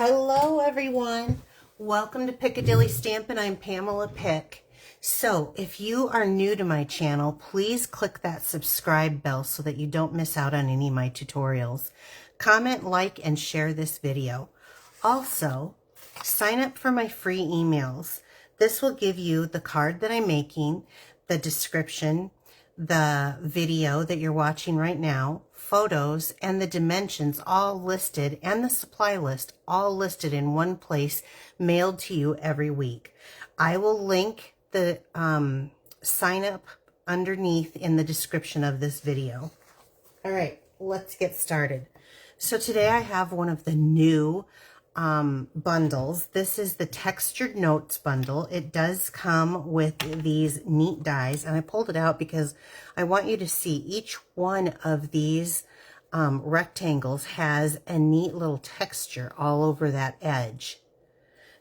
Hello everyone, welcome to Piccadilly Stampin'. I'm Pamela Pick. So if you are new to my channel, please click that subscribe bell so that you don't miss out on any of my tutorials. Comment, like, and share this video. Also, sign up for my free emails. This will give you the card that I'm making, the description, the video that you're watching right now, photos, and the dimensions all listed, and the supply list all listed in one place, mailed to you every week. I will link the sign up underneath in the description of this video. All right, let's get started. So today I have one of the new bundles. This is the Textured Notes bundle. It does come with these neat dies, and I pulled it out because I want you to see each one of these rectangles has a neat little texture all over that edge.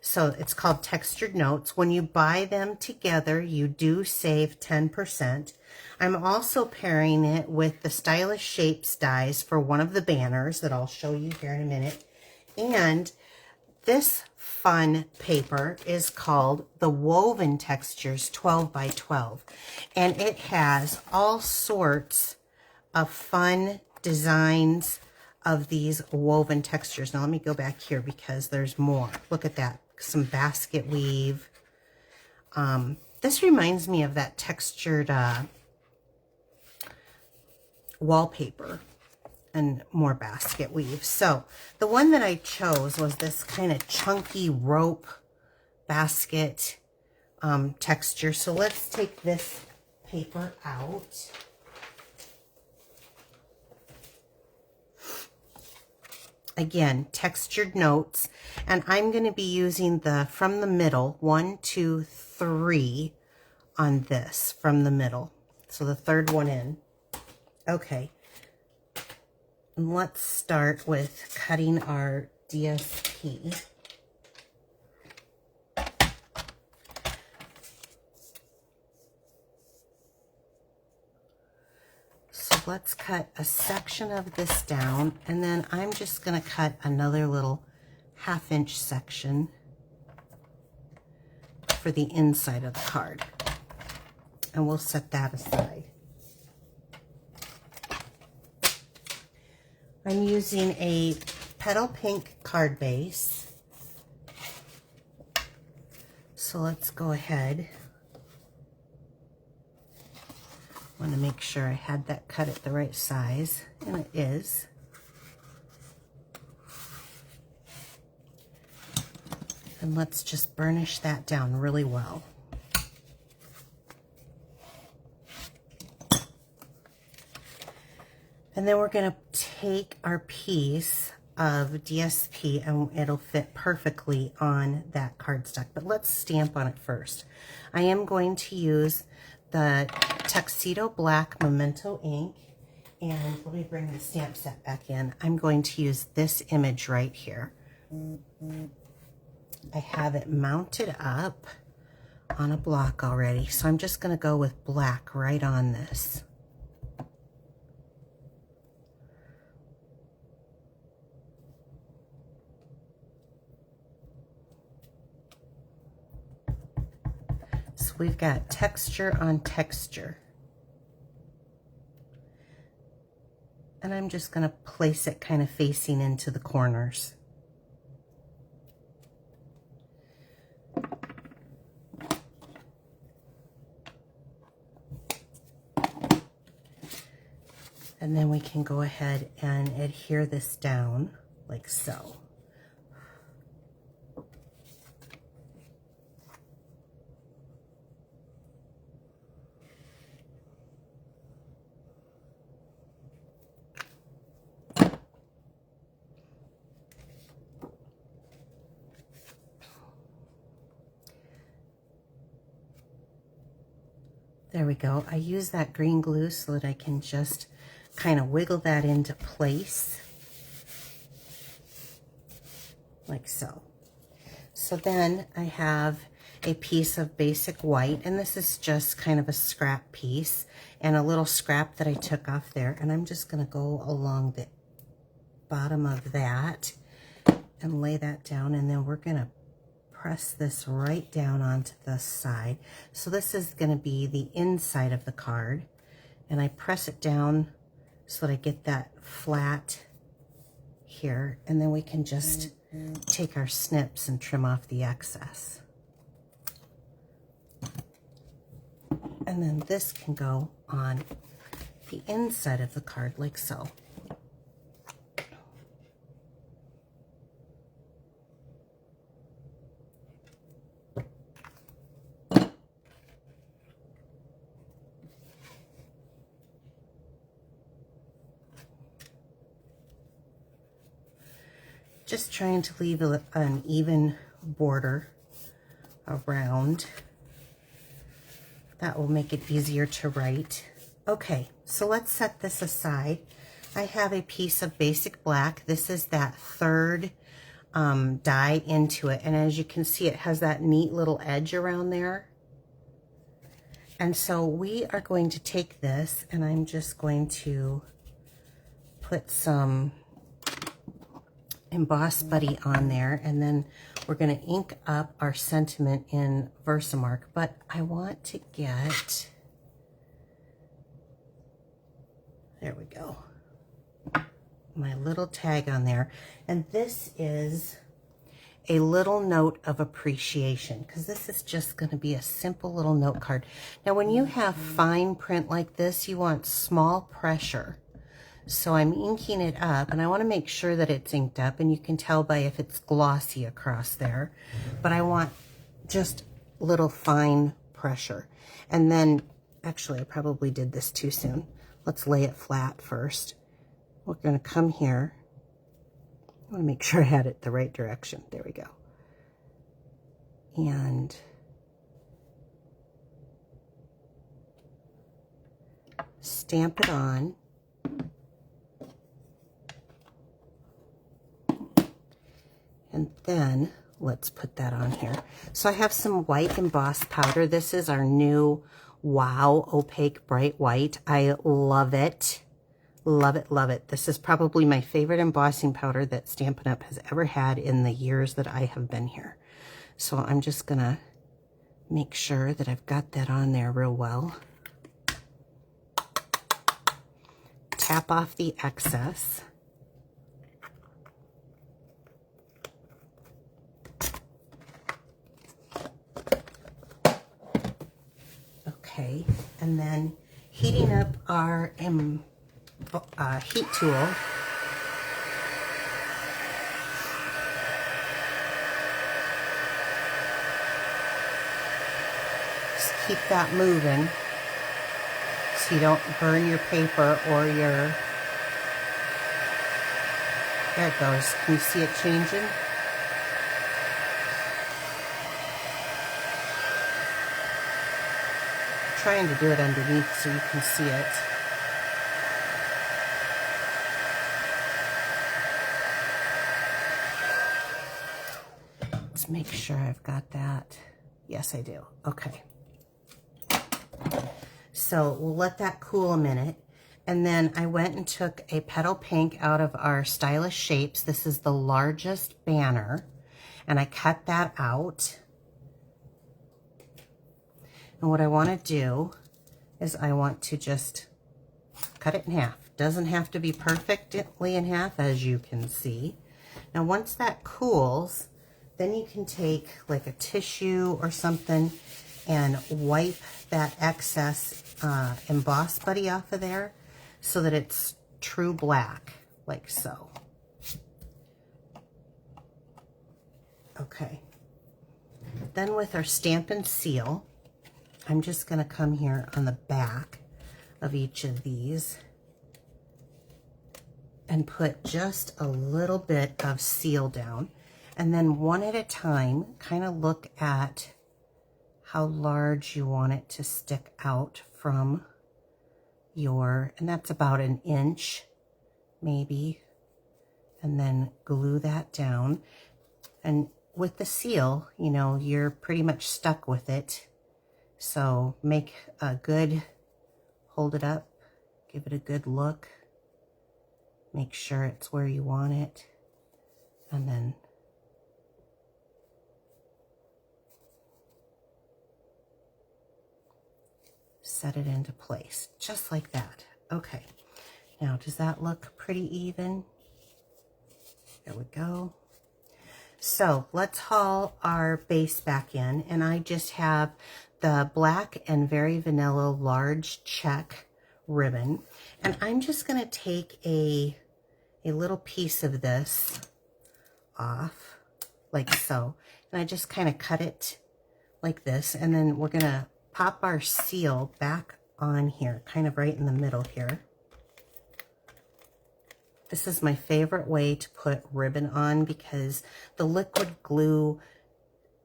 So it's called Textured Notes. When you buy them together, you do save 10%. I'm also pairing it with the Stylish Shapes dies for one of the banners that I'll show you here in a minute. And this fun paper is called the Woven Textures 12 by 12. And it has all sorts of fun designs of these woven textures. Now let me go back here because there's more. Look at that. Some basket weave. This reminds me of that textured wallpaper. And more basket weave. So the one that I chose was this kind of chunky rope basket texture. So let's take this paper out. Again, Textured Notes, and I'm going to be using the from the middle 1, 2, 3 on this from the middle. So the third one in. Okay. Let's start with cutting our DSP. So let's cut a section of this down, and then I'm just going to cut another little 1/2 inch section for the inside of the card. And we'll set that aside. I'm using a petal pink card base. So let's go ahead. I want to make sure I had that cut at the right size, and it is. And let's just burnish that down really well. And then we're going to take our piece of DSP and it'll fit perfectly on that cardstock. But let's stamp on it first. I am going to use the Tuxedo Black Memento ink. And let me bring the stamp set back in. I'm going to use this image right here. I have it mounted up on a block already. So I'm just going to go with black right on this. So we've got texture on texture. And I'm just going to place it kind of facing into the corners. And then we can go ahead and adhere this down like so. There we go. I use that green glue so that I can just kind of wiggle that into place. Like so. So then I have a piece of basic white, and this is just kind of a scrap piece and a little scrap that I took off there, and I'm just going to go along the bottom of that and lay that down, and then we're gonna press this right down onto the side. So this is gonna be the inside of the card, and I press it down so that I get that flat here, and then we can just take our snips and trim off the excess. And then this can go on the inside of the card like so. Just trying to leave an even border around. That will make it easier to write. Okay, so let's set this aside. I have a piece of basic black. This is that third dye into it. And as you can see, it has that neat little edge around there. And so we are going to take this, and I'm just going to put some Emboss Buddy on there, and then we're going to ink up our sentiment in Versamark. But I want to get, there we go, my little tag on there. And this is a little note of appreciation, because this is just going to be a simple little note card. Now when you have fine print like this, you want small pressure. So I'm inking it up, and I want to make sure that it's inked up, and you can tell by if it's glossy across there. But I want just little fine pressure. And then, actually I probably did this too soon. Let's lay it flat first. We're going to come here. I want to make sure I had it the right direction. There we go. And stamp it on. And then let's put that on here. So I have some white embossed powder. This is our new Wow Opaque Bright White. I love it. Love it, love it. This is probably my favorite embossing powder that Stampin' Up! Has ever had in the years that I have been here. So I'm just gonna make sure that I've got that on there real well. Tap off the excess. Okay, and then heating up our heat tool. Just keep that moving so you don't burn your paper or your, there it goes. Can you see it changing? Trying to do it underneath so you can see it. Let's make sure I've got that. Yes, I do. Okay. So we'll let that cool a minute. And then I went and took a petal pink out of our Stylish Shapes. This is the largest banner. And I cut that out. And what I want to do is I want to just cut it in half. Doesn't have to be perfectly in half, as you can see. Now once that cools, then you can take like a tissue or something and wipe that excess Emboss Buddy off of there so that it's true black, like so. Okay. Then with our Stampin' Seal, I'm just going to come here on the back of each of these and put just a little bit of seal down. And then one at a time, kind of look at how large you want it to stick out from your, and that's about an inch maybe. And then glue that down. And with the seal, you know, you're pretty much stuck with it. So make a good, hold it up, give it a good look, make sure it's where you want it, and then set it into place, just like that. Okay, now does that look pretty even? There we go. So let's haul our base back in, and I just have the black and very vanilla large check ribbon, and I'm just going to take a little piece of this off like so, and I just kind of cut it like this, and then we're going to pop our seal back on here, kind of right in the middle here. This is my favorite way to put ribbon on because the liquid glue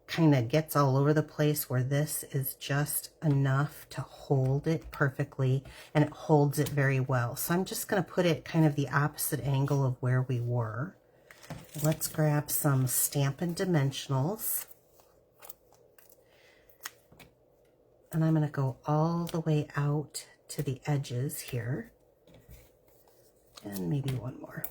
kind of gets all over the place, where this is just enough to hold it perfectly, and it holds it very well. So I'm just going to put it kind of the opposite angle of where we were. Let's grab some Stampin' Dimensionals. And I'm going to go all the way out to the edges here. And maybe one more.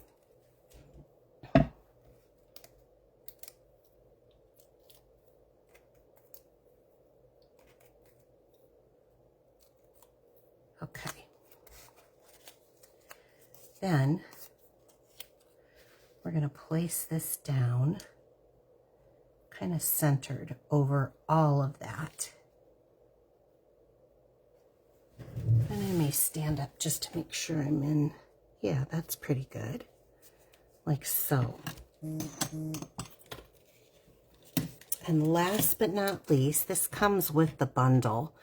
Okay. Then we're going to place this down, kind of centered over all of that. And I may stand up just to make sure I'm in. Yeah, that's pretty good. Like so. And last but not least, this comes with the bundle.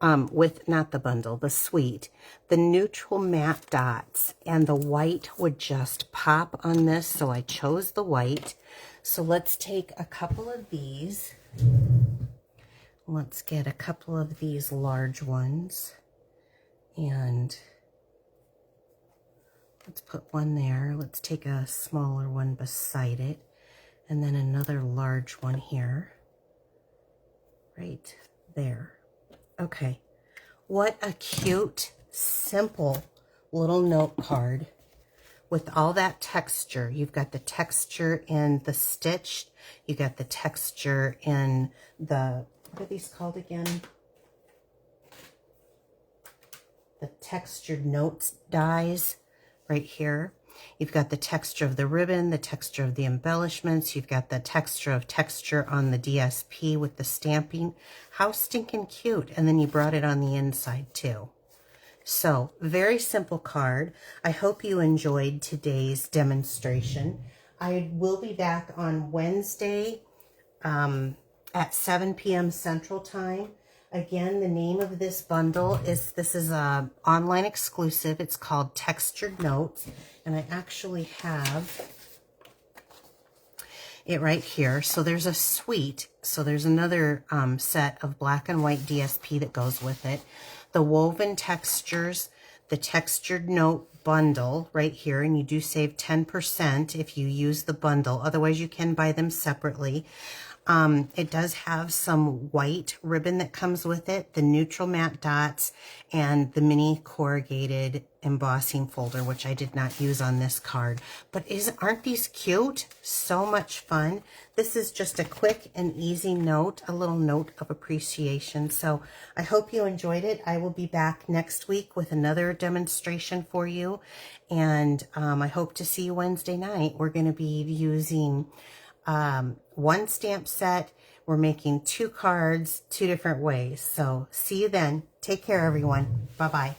The suite. The neutral matte dots, and the white would just pop on this, so I chose the white. So let's take a couple of these. Let's get a couple of these large ones. And let's put one there. Let's take a smaller one beside it. And then another large one here. Right there. Okay. What a cute, simple little note card with all that texture. You've got the texture in the stitched. You got the texture in the, what are these called again? The textured notes dies right here. You've got the texture of the ribbon, the texture of the embellishments. You've got the texture on the DSP with the stamping. How stinking cute. And then you brought it on the inside too. So very simple card. I hope you enjoyed today's demonstration. I will be back on Wednesday at 7 p.m. Central Time. Again, the name of this bundle is, this is a online exclusive. It's called Textured Notes. And I actually have it right here. So there's a suite. So there's another set of black and white DSP that goes with it. The woven textures, the textured note bundle right here. And you do save 10% if you use the bundle. Otherwise, you can buy them separately. It does have some white ribbon that comes with it, the neutral matte dots, and the mini corrugated embossing folder, which I did not use on this card. But aren't these cute? So much fun. This is just a quick and easy note, a little note of appreciation. So I hope you enjoyed it. I will be back next week with another demonstration for you. And I hope to see you Wednesday night. We're going to be using one stamp set. We're making 2 cards 2 different ways. So see you then. Take care, everyone. Bye-bye.